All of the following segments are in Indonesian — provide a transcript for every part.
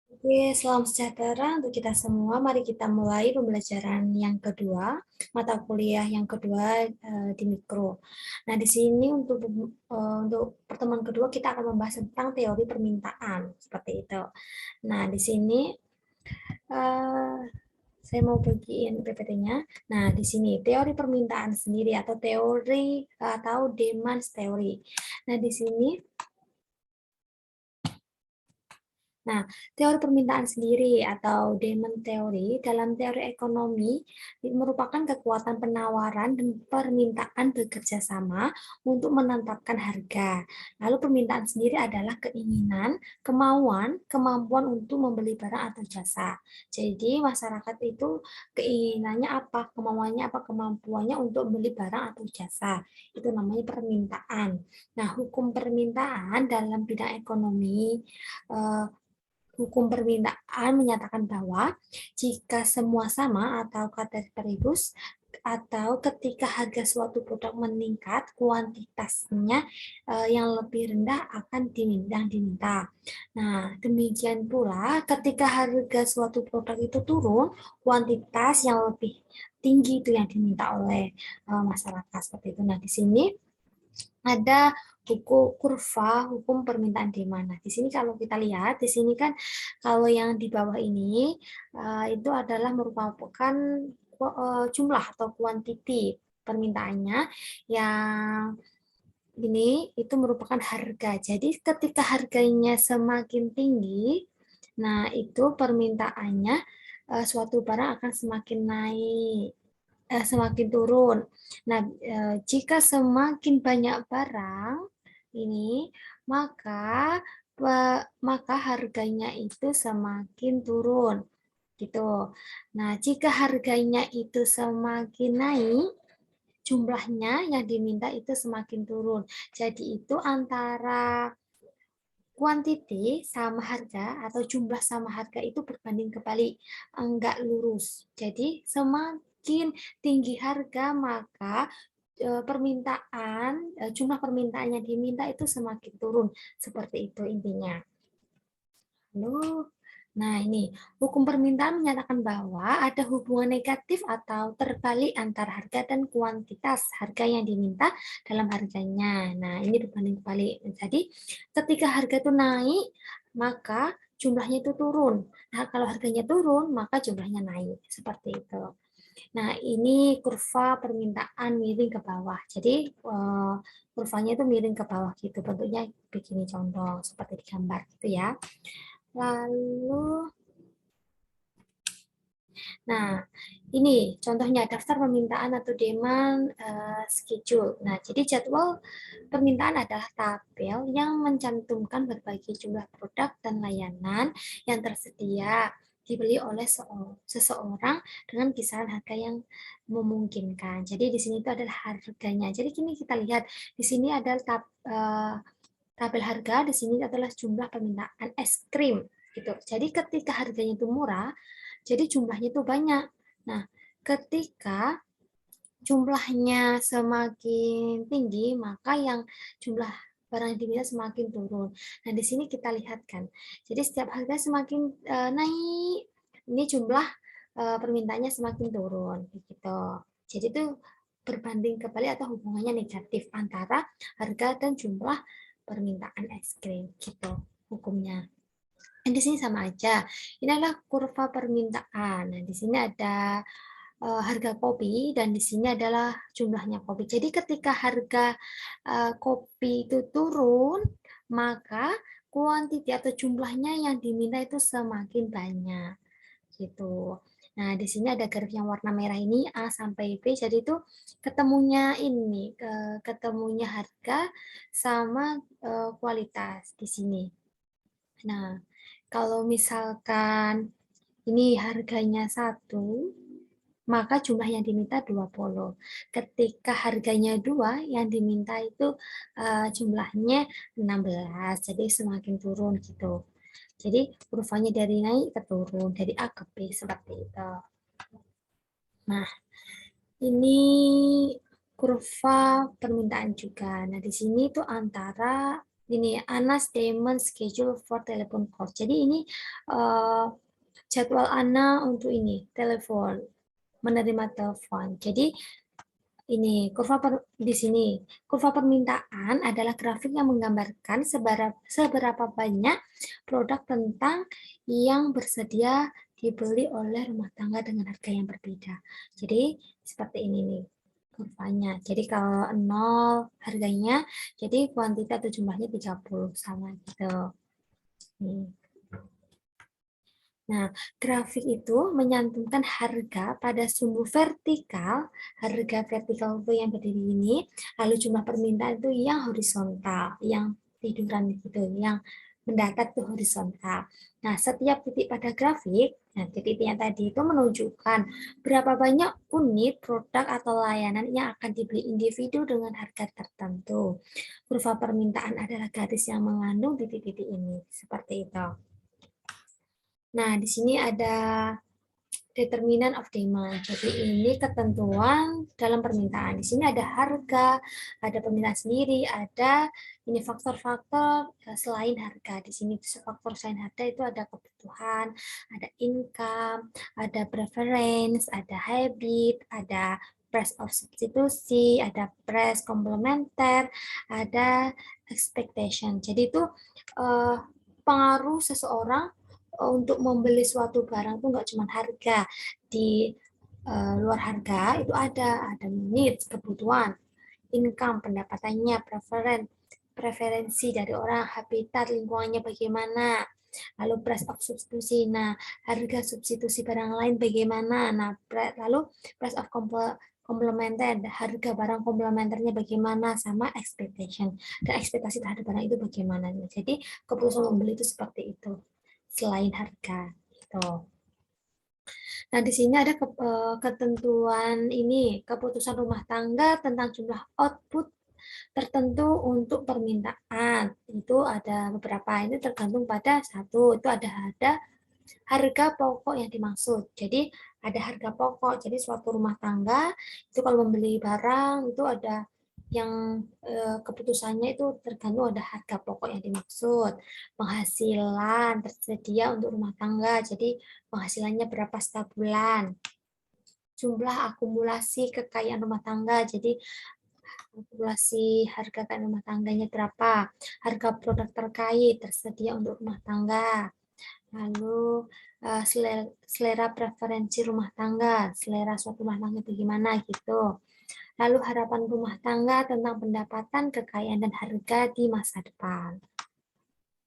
Oke, salam sejahtera untuk kita semua. Mari kita mulai pembelajaran yang kedua, mata kuliah yang kedua di mikro. Nah, di sini untuk pertemuan kedua kita akan membahas tentang teori permintaan seperti itu. Nah, di sini eh, saya mau bagiin PPT-nya. Nah, di sini teori permintaan sendiri atau teori atau demand theory. Nah, di sini Nah, teori permintaan sendiri atau demand theory dalam teori ekonomi merupakan kekuatan penawaran dan permintaan bekerja sama untuk menetapkan harga. Lalu permintaan sendiri adalah keinginan, kemauan, kemampuan untuk membeli barang atau jasa. Jadi masyarakat itu keinginannya apa, kemauannya apa, kemampuannya untuk membeli barang atau jasa. Itu namanya permintaan. Nah, hukum permintaan dalam bidang ekonomi eh, Hukum permintaan menyatakan bahwa jika semua sama atau kata paribus atau ketika harga suatu produk meningkat, kuantitasnya yang lebih rendah akan diminta. Nah, demikian pula ketika harga suatu produk itu turun, kuantitas yang lebih tinggi itu yang diminta oleh masyarakat seperti itu. Nah, di sini ada hukum permintaan demand. Nah, di sini kalau kita lihat, di sini kan kalau yang di bawah ini itu adalah merupakan jumlah atau kuantiti permintaannya yang ini itu merupakan harga. Jadi ketika harganya semakin tinggi, nah itu permintaannya suatu barang akan semakin naik, semakin turun. Nah, jika semakin banyak barang ini, maka maka harganya itu semakin turun gitu. Nah, jika harganya itu semakin naik, jumlahnya yang diminta itu semakin turun. Jadi itu antara kuantiti sama harga atau jumlah sama harga itu berbanding kebalik, enggak lurus. Jadi semakin tinggi harga maka jumlah permintaan yang diminta itu semakin turun. Seperti itu intinya. Lalu, nah ini hukum permintaan menyatakan bahwa ada hubungan negatif atau terbalik antara harga dan kuantitas harga yang diminta dalam harganya. Nah ini berbanding kebalik. Jadi ketika harga itu naik, maka jumlahnya itu turun. Nah kalau harganya turun, maka jumlahnya naik. Seperti itu. Nah ini kurva permintaan miring ke bawah. Jadi kurvanya itu miring ke bawah gitu. Bentuknya begini condong seperti di gambar gitu ya. Lalu, nah ini contohnya daftar permintaan atau demand schedule. Nah, jadi jadwal permintaan adalah tabel yang mencantumkan berbagai jumlah produk dan layanan yang tersedia dibeli oleh seseorang dengan kisaran harga yang memungkinkan. Jadi di sini itu adalah harganya. Jadi kini kita lihat di sini ada tabel harga, di sini adalah jumlah permintaan es krim gitu. Jadi ketika harganya itu murah, jadi jumlahnya itu banyak. Nah, ketika jumlahnya semakin tinggi, maka yang jumlah barang yang diminta semakin turun. Nah, di sini kita lihat kan. Jadi setiap harga semakin naik, ini jumlah permintaannya semakin turun gitu. Jadi itu berbanding kebalik atau hubungannya negatif antara harga dan jumlah permintaan es krim gitu hukumnya. Dan di sini sama aja. Ini adalah kurva permintaan. Nah, di sini ada harga kopi dan di sini adalah jumlahnya kopi. Jadi ketika harga kopi itu turun, maka kuantiti atau jumlahnya yang diminta itu semakin banyak gitu. Nah, di sini ada garis yang warna merah ini A sampai B. Jadi itu ketemunya harga sama kualitas di sini. Nah, kalau misalkan ini harganya 1, maka jumlah yang diminta 20. Ketika harganya 2, yang diminta itu jumlahnya 16. Jadi semakin turun gitu. Jadi kurvanya dari naik ke turun, dari A ke B seperti itu. Nah, ini kurva permintaan juga. Nah, di sini itu antara Ini Anna's Diamond Schedule for Telephone Call. Jadi ini jadwal Anna untuk ini telepon, menerima telepon. Jadi ini di sini kurva permintaan adalah grafik yang menggambarkan seberapa banyak produk tentang yang bersedia dibeli oleh rumah tangga dengan harga yang berbeda. Jadi seperti ini nih kurvanya. Jadi kalau 0 harganya, jadi kuantitas atau jumlahnya 30 sama gitu. Nih. Nah, grafik itu menyantumkan harga pada sumbu vertikal, harga vertikal itu yang berdiri ini, lalu jumlah permintaan itu yang horizontal, yang tiduran gitu, yang mendatar itu horizontal. Nah, setiap titik pada grafik, nah titiknya tadi itu menunjukkan berapa banyak unit produk atau layanan yang akan dibeli individu dengan harga tertentu. Kurva permintaan adalah garis yang mengandung titik-titik ini, seperti itu. Nah, di sini ada determinan of demand. Jadi ini ketentuan dalam permintaan. Di sini ada harga, ada permintaan sendiri, ada ini faktor-faktor selain harga. Di sini faktor selain harga itu ada kebutuhan, ada income, ada preference, ada habit, ada price of substitusi, ada price komplementer, ada expectation. Jadi itu pengaruh seseorang untuk membeli suatu barang itu nggak cuma harga. Di luar harga itu ada needs, kebutuhan, income, pendapatannya, preferensi dari orang, habitat, lingkungannya bagaimana, lalu price of substitusi. Nah, harga substitusi barang lain bagaimana. Nah, lalu price of komplementer, harga barang komplementernya bagaimana, sama expectation. Dan ekspektasi terhadap barang itu bagaimana. Jadi, keputusan membeli itu seperti itu, selain harga. Gitu. Nah, di sini ada ketentuan ini, keputusan rumah tangga tentang jumlah output tertentu untuk permintaan. Itu ada beberapa, ini tergantung pada satu, itu ada harga pokok yang dimaksud. Jadi ada harga pokok, jadi suatu rumah tangga itu kalau membeli barang itu ada yang keputusannya itu tergantung ada harga pokok yang dimaksud, penghasilan tersedia untuk rumah tangga, jadi penghasilannya berapa setiap bulan, jumlah akumulasi kekayaan rumah tangga, jadi akumulasi harga kekayaan rumah tangganya berapa, harga produk terkait tersedia untuk rumah tangga, lalu selera preferensi rumah tangga, selera suatu rumah tangga bagaimana gitu. Lalu harapan rumah tangga tentang pendapatan, kekayaan, dan harga di masa depan.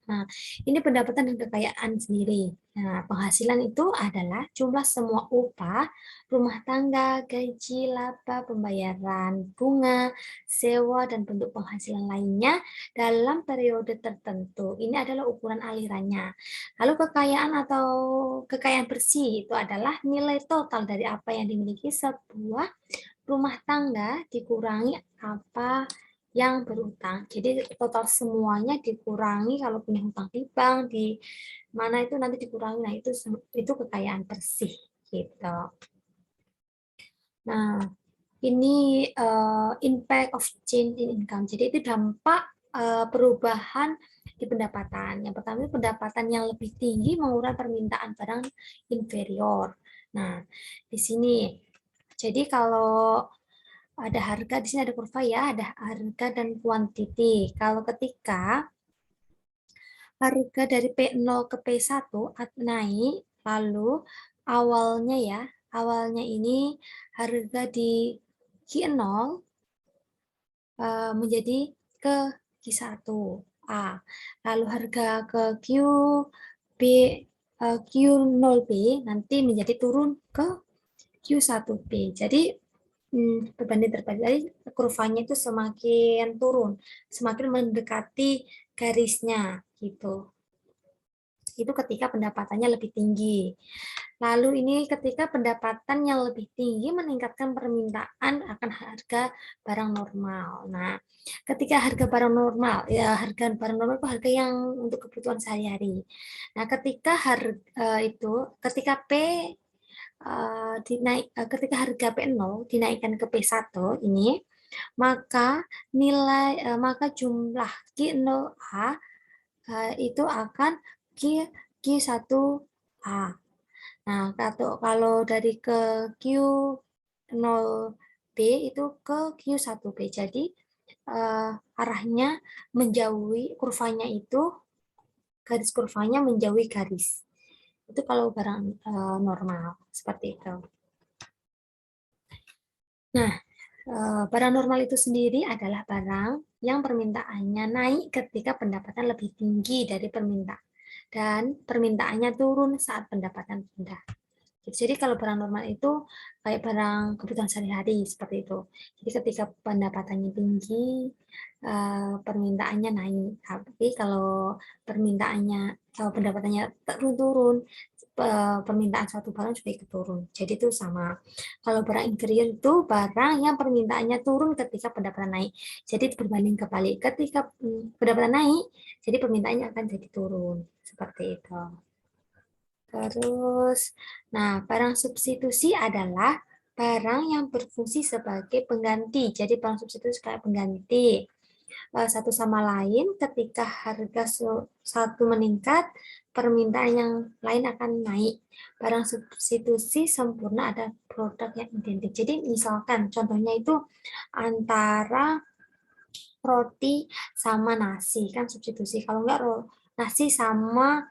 Nah, ini pendapatan dan kekayaan sendiri. Nah, penghasilan itu adalah jumlah semua upah, rumah tangga, gaji, laba, pembayaran, bunga, sewa, dan bentuk penghasilan lainnya dalam periode tertentu. Ini adalah ukuran alirannya. Lalu kekayaan atau kekayaan bersih itu adalah nilai total dari apa yang dimiliki sebuah rumah tangga dikurangi apa yang berutang. Jadi total semuanya dikurangi kalau punya hutang di bank, di mana itu nanti dikurangi. Nah, itu kekayaan bersih gitu. Nah, ini impact of change in income. Jadi itu dampak perubahan di pendapatan. Yang pertama itu pendapatan yang lebih tinggi mengurangi permintaan barang inferior. Nah, di sini jadi kalau ada harga, di sini ada kurva ya, ada harga dan kuantiti. Kalau ketika harga dari P0 ke P1 naik, lalu awalnya ya, awalnya ini harga di Q0 menjadi ke Q1 A. Lalu harga ke B, Q0B nanti menjadi turun ke Q1B. Jadi berbanding terbalik, jadi kurvanya itu semakin turun, semakin mendekati garisnya gitu. Itu ketika pendapatannya lebih tinggi. Lalu ini ketika pendapatan yang lebih tinggi meningkatkan permintaan akan harga barang normal. Nah, ketika harga barang normal, ya harga barang normal itu harga yang untuk kebutuhan sehari-hari. Nah, ketika ketika ketika harga P0 dinaikkan ke P1 ini, maka maka jumlah Q0A itu akan Q1A. Nah, kalau dari ke Q0B itu ke Q1B. Jadi arahnya menjauhi kurvanya itu, garis kurvanya menjauhi garis. Itu kalau barang normal seperti itu. Nah, barang normal itu sendiri adalah barang yang permintaannya naik ketika pendapatan lebih tinggi dari permintaan dan permintaannya turun saat pendapatan rendah. Jadi kalau barang normal itu kayak barang kebutuhan sehari-hari seperti itu. Jadi ketika pendapatannya tinggi, permintaannya naik. Tapi kalau pendapatannya turun, permintaan suatu barang juga ikut turun. Jadi itu sama. Kalau barang inferior itu barang yang permintaannya turun ketika pendapatan naik. Jadi berbanding kebalik. Ketika pendapatan naik, jadi permintaannya akan jadi turun. Seperti itu. Terus, nah, barang substitusi adalah barang yang berfungsi sebagai pengganti. Jadi barang substitusi kayak pengganti satu sama lain. Ketika harga satu meningkat, permintaan yang lain akan naik. Barang substitusi sempurna ada produk yang identik. Jadi misalkan contohnya itu antara roti sama nasi, kan substitusi. Kalau enggak nasi sama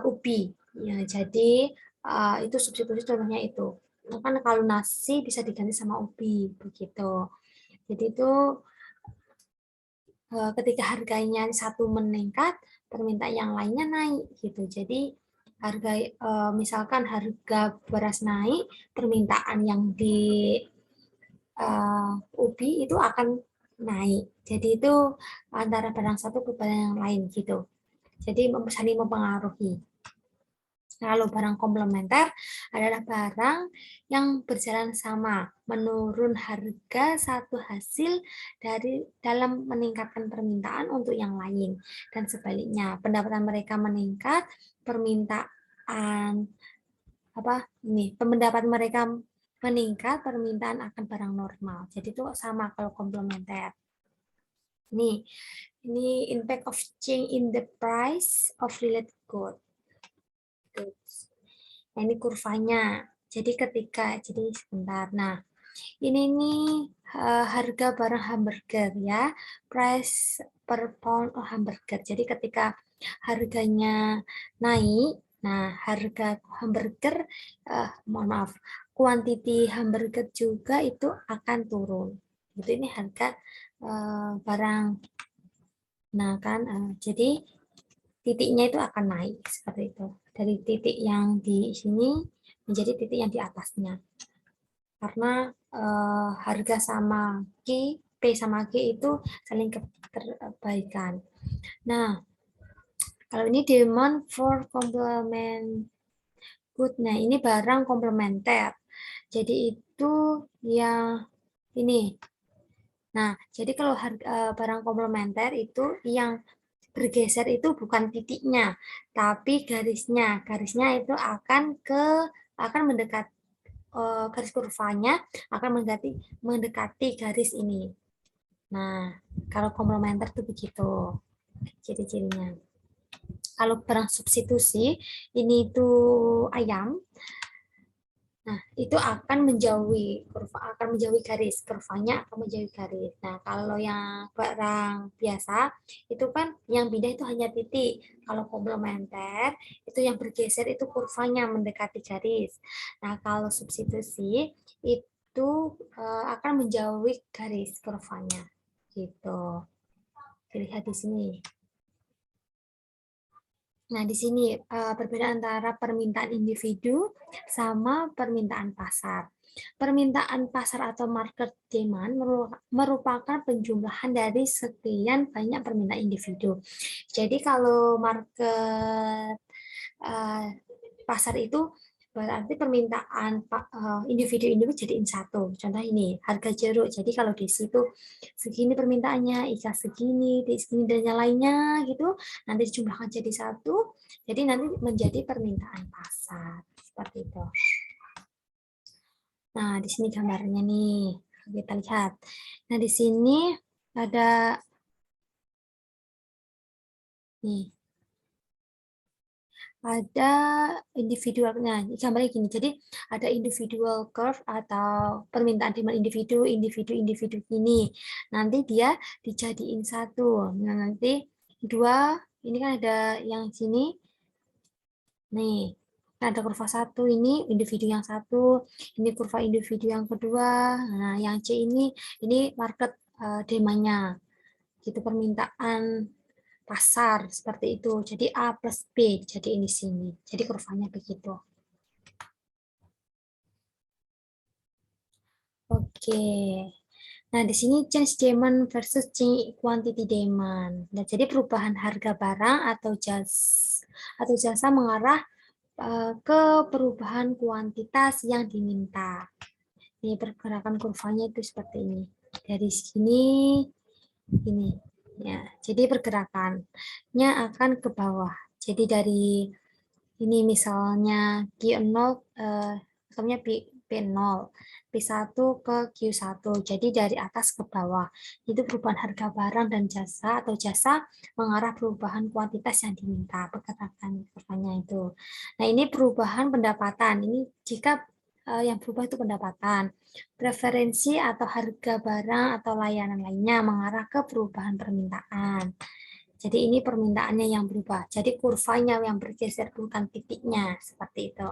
ubi. Ya, jadi itu substitusi contohnya itu. Kan kalau nasi bisa diganti sama ubi begitu. Jadi itu ketika harganya satu meningkat, permintaan yang lainnya naik gitu. Jadi harga misalkan harga beras naik, permintaan yang di ubi itu akan naik. Jadi itu antara barang satu ke barang yang lain gitu. Jadi saling mempengaruhi. Kalau barang komplementer adalah barang yang berjalan sama, menurun harga satu hasil dari dalam meningkatkan permintaan untuk yang lain. Dan sebaliknya, pendapatan mereka meningkat, permintaan pendapat mereka meningkat, permintaan akan barang normal. Jadi itu sama kalau komplementer. Ini impact of change in the price of related goods. Nah, ini kurvanya. Jadi sebentar. Nah, ini nih harga barang hamburger ya, price per pound of hamburger. Jadi ketika harganya naik, nah harga hamburger, mohon maaf, kuantiti hamburger juga itu akan turun. Itu ini harga barang. Nah kan, jadi titiknya itu akan naik seperti itu. Dari titik yang di sini menjadi titik yang di atasnya. Karena harga sama P sama Q itu saling keterbaikan. Nah, kalau ini demand for complement good. Nah, ini barang komplementer. Jadi itu yang ini. Nah, jadi kalau barang komplementer itu yang bergeser itu bukan titiknya, tapi garisnya. Garisnya itu akan mendekat garis kurvanya akan mendekati garis ini. Nah, kalau komplementer itu begitu ciri-cirinya. Kalau barang substitusi ini itu ayam. Nah, itu akan menjauhi garis, kurvanya akan menjauhi garis. Nah, kalau yang barang biasa itu kan yang pindah itu hanya titik. Kalau komplementer itu yang bergeser itu kurvanya mendekati garis. Nah, kalau substitusi itu akan menjauhi garis kurvanya. Gitu. Dilihat di sini. Nah, di sini perbedaan antara permintaan individu sama permintaan pasar. Permintaan pasar atau market demand merupakan penjumlahan dari sekian banyak permintaan individu. Jadi kalau market pasar itu berarti permintaan individu-individu jadiin satu. Contoh ini, harga jeruk. Jadi kalau di situ segini permintaannya, ikan segini, di segini dan yang lainnya gitu, nanti dijumlahkan jadi satu. Jadi nanti menjadi permintaan pasar. Seperti itu. Nah, di sini gambarnya nih. Kita lihat. Nah, di sini ada nih, ada individualnya. Gambarnya gini. Jadi ada individual curve atau permintaan demand individu, individu ini. Nanti dia dijadiin satu. Nah, nanti dua, ini kan ada yang sini. Nih, kan ada kurva satu ini individu yang satu, ini kurva individu yang kedua. Nah, yang C ini market demandnya, gitu permintaan pasar seperti itu. Jadi A plus B, jadi ini sini. Jadi kurvanya begitu. Oke. Nah, di sini change demand versus change quantity demand. Nah, jadi perubahan harga barang atau jasa mengarah ke perubahan kuantitas yang diminta. Ini pergerakan kurvanya itu seperti ini. Dari sini ini ya. Jadi pergerakannya akan ke bawah. Jadi dari ini misalnya Q0 misalnya P0 P1 ke Q1. Jadi dari atas ke bawah. Itu perubahan harga barang dan jasa atau jasa mengarah perubahan kuantitas yang diminta, pergerakan kurvanya itu. Nah, ini perubahan pendapatan. Ini jika yang berubah itu pendapatan. Preferensi atau harga barang atau layanan lainnya mengarah ke perubahan permintaan. Jadi ini permintaannya yang berubah. Jadi kurvanya yang bergeser, bukan titiknya, seperti itu.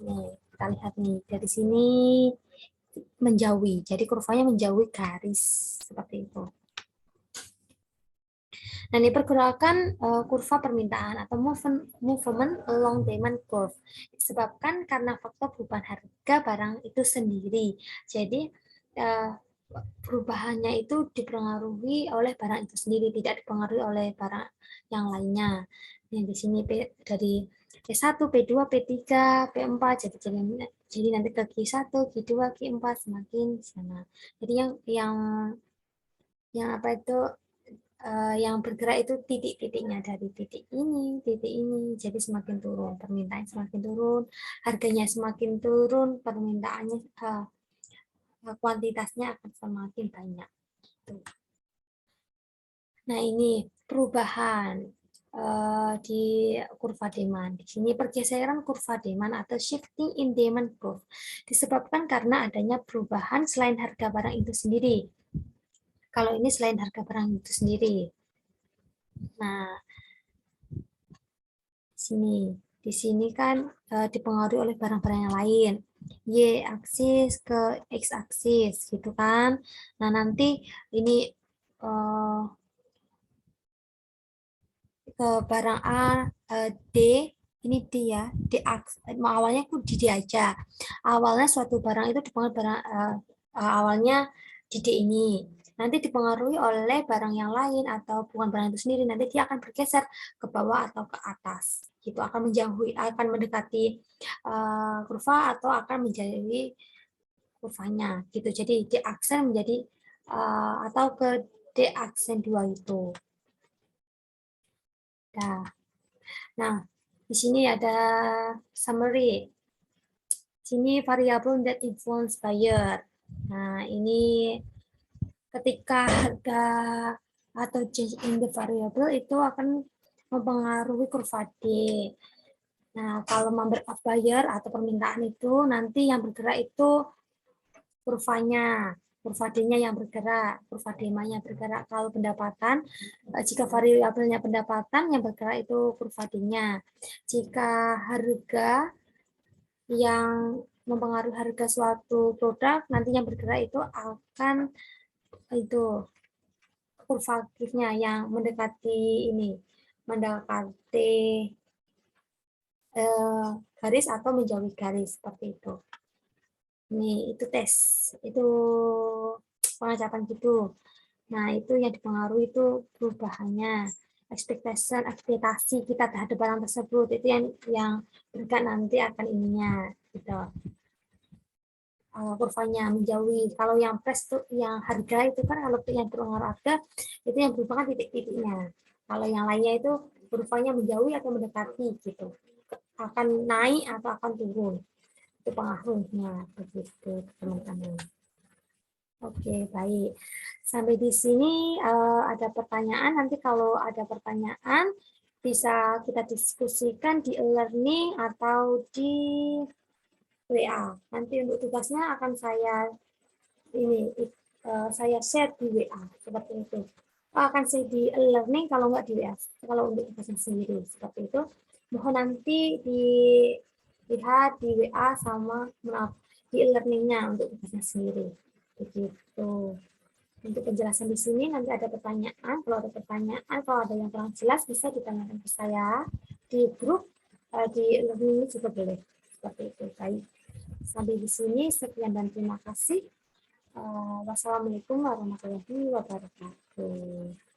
Nih, kita lihat nih dari sini menjauhi. Jadi kurvanya menjauhi garis seperti itu. Nah, ini pergerakan kurva permintaan atau movement along demand curve disebabkan karena faktor perubahan harga barang itu sendiri. Jadi perubahannya itu dipengaruhi oleh barang itu sendiri, tidak dipengaruhi oleh barang yang lainnya. Yang di sini dari P1, P2, P3, P4, jadi nanti ke Q1, Q2, Q4 semakin sana. Jadi yang apa itu yang bergerak itu titik-titiknya dari titik ini, jadi semakin turun, permintaan semakin turun, harganya semakin turun, permintaannya kuantitasnya akan semakin banyak. Nah, ini perubahan di kurva demand. Di sini pergeseran kurva demand atau shifting in demand curve disebabkan karena adanya perubahan selain harga barang itu sendiri. Kalau ini selain harga barang itu sendiri. Nah, di sini kan dipengaruhi oleh barang-barang yang lain. Y aksis ke X aksis gitu kan. Nah, nanti ini ke barang A, D, ini D ya, awalnya aku di D aja. Awalnya suatu barang itu dipengaruhi awalnya di D ini. Nanti dipengaruhi oleh barang yang lain atau bukan barang itu sendiri, nanti dia akan bergeser ke bawah atau ke atas. Gitu akan menjauhi, akan mendekati kurva atau akan menjauhi kurvanya gitu. Jadi D aksen menjadi atau ke D aksen 2 itu. Nah, di sini ada summary. Sini variable that influence buyer. Nah, ini ketika harga atau change in the variable itu akan mempengaruhi kurva D. Nah, kalau member of buyer atau permintaan itu nanti yang bergerak itu kurvanya, kurva D-nya yang bergerak, kurva D-nya bergerak. Kalau pendapatan, jika variabelnya pendapatan yang bergerak itu kurva D-nya. Jika harga yang mempengaruhi harga suatu produk, nanti yang bergerak itu akan itu kurva grafnya yang mendekati ini, mendekati garis atau menjauhi garis seperti itu. Ini itu tes, itu pengacapan gitu. Nah, itu yang dipengaruhi itu perubahannya, ekspektasi kita terhadap barang tersebut, itu yang bergerak nanti akan ininya gitu. Kurvanya menjauhi. Kalau yang price itu yang harga itu kan kalau yang berpengaruh harga itu yang merupakan titik-titiknya. Kalau yang lainnya itu kurvanya menjauhi atau mendekati gitu. Akan naik atau akan turun. Itu pengaruhnya begitu teman-teman. Oke, baik. Sampai di sini ada pertanyaan. Nanti kalau ada pertanyaan bisa kita diskusikan di e-learning atau di WA. Nanti untuk tugasnya akan saya share di WA seperti itu. Akan saya di e-learning kalau nggak di WA. Kalau untuk tugasnya sendiri seperti itu. Mohon nanti dilihat di WA sama maaf di e-learningnya untuk tugasnya sendiri. Begitu. Untuk penjelasan di sini nanti ada pertanyaan. Kalau ada pertanyaan, kalau ada yang kurang jelas bisa ditanyakan ke saya di grup di e-learning juga boleh. Seperti itu. Baik. Sampai di sini sekian dan terima kasih. Wassalamualaikum warahmatullahi wabarakatuh.